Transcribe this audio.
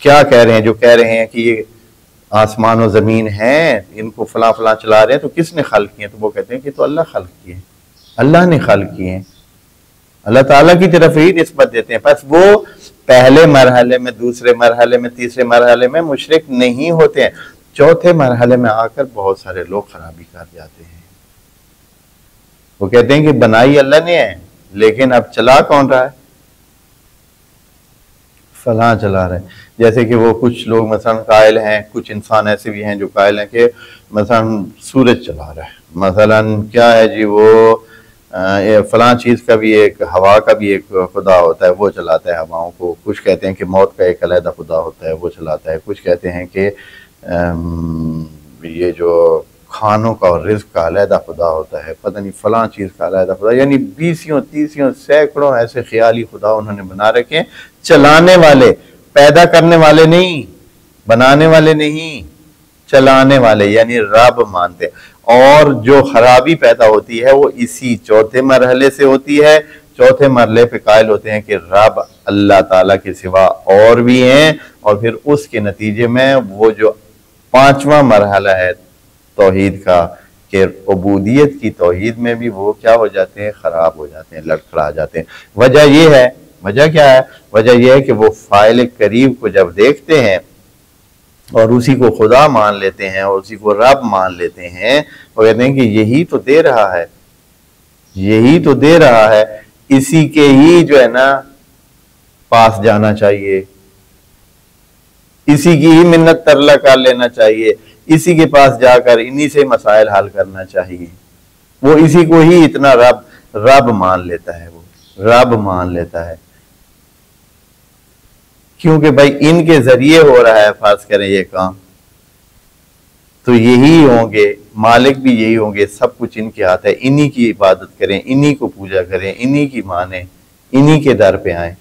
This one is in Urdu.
کیا کہہ رہے ہیں؟ جو کہہ رہے ہیں کہ یہ آسمان و زمین ہیں، ان کو فلاں فلاں چلا رہے ہیں، تو کس نے خلق کیے؟ تو وہ کہتے ہیں کہ تو اللہ خلق کیے، اللہ نے خلق کیے ہیں، اللہ تعالیٰ کی طرف ہی نسبت دیتے ہیں۔ پس وہ پہلے مرحلے میں، دوسرے مرحلے میں، تیسرے مرحلے میں مشرک نہیں ہوتے ہیں، چوتھے مرحلے میں آ کر بہت سارے لوگ خرابی کر جاتے ہیں۔ وہ کہتے ہیں کہ بنائی اللہ نے ہے، لیکن اب چلا کون رہا ہے؟ فلاں چلا رہے ہیں۔ جیسے کہ وہ کچھ لوگ مثلا قائل ہیں، کچھ انسان ایسے بھی ہیں جو قائل ہیں کہ مثلا سورج چلا رہا ہے، مثلا کیا ہے جی، وہ فلاں چیز کا بھی ایک، ہوا کا بھی ایک خدا ہوتا ہے، وہ چلاتا ہے ہواؤں کو۔ کچھ کہتے ہیں کہ موت کا ایک علیحدہ خدا ہوتا ہے، وہ چلاتا ہے۔ کچھ کہتے ہیں کہ یہ جو کھانوں کا اور رزق کا علیحدہ خدا ہوتا ہے، پتہ نہیں فلاں چیز کا علیحدہ خدا، یعنی بیسیوں تیسیوں سینکڑوں ایسے خیالی خدا انہوں نے بنا رکھے ہیں، چلانے والے، پیدا کرنے والے نہیں، بنانے والے نہیں، چلانے والے، یعنی رب مانتے۔ اور جو خرابی پیدا ہوتی ہے وہ اسی چوتھے مرحلے سے ہوتی ہے۔ چوتھے مرحلے پہ قائل ہوتے ہیں کہ رب اللہ تعالیٰ کے سوا اور بھی ہیں، اور پھر اس کے نتیجے میں وہ جو پانچواں مرحلہ ہے توحید کا، کہ عبودیت کی توحید میں بھی وہ کیا ہو جاتے ہیں؟ خراب ہو جاتے ہیں، لڑکھڑا جاتے ہیں۔ وجہ یہ ہے، وجہ کیا ہے؟ وجہ یہ ہے کہ وہ فاعل قریب کو جب دیکھتے ہیں اور اسی کو خدا مان لیتے ہیں اور اسی کو رب مان لیتے ہیں، وہ کہتے ہیں کہ یہی تو دے رہا ہے، یہی تو دے رہا ہے، اسی کے ہی جو ہے نا پاس جانا چاہیے، اسی کی ہی منت ترلا کر لینا چاہیے، اسی کے پاس جا کر انہی سے مسائل حل کرنا چاہیے۔ وہ اسی کو ہی اتنا رب مان لیتا ہے، وہ رب مان لیتا ہے، کیونکہ بھائی ان کے ذریعے ہو رہا ہے، فرض کریں یہ کام، تو یہی ہوں گے، مالک بھی یہی ہوں گے، سب کچھ ان کے ہاتھ ہے، انہی کی عبادت کریں، انہی کو پوجا کریں، انہی کی مانیں، انہی کے در پہ آئیں۔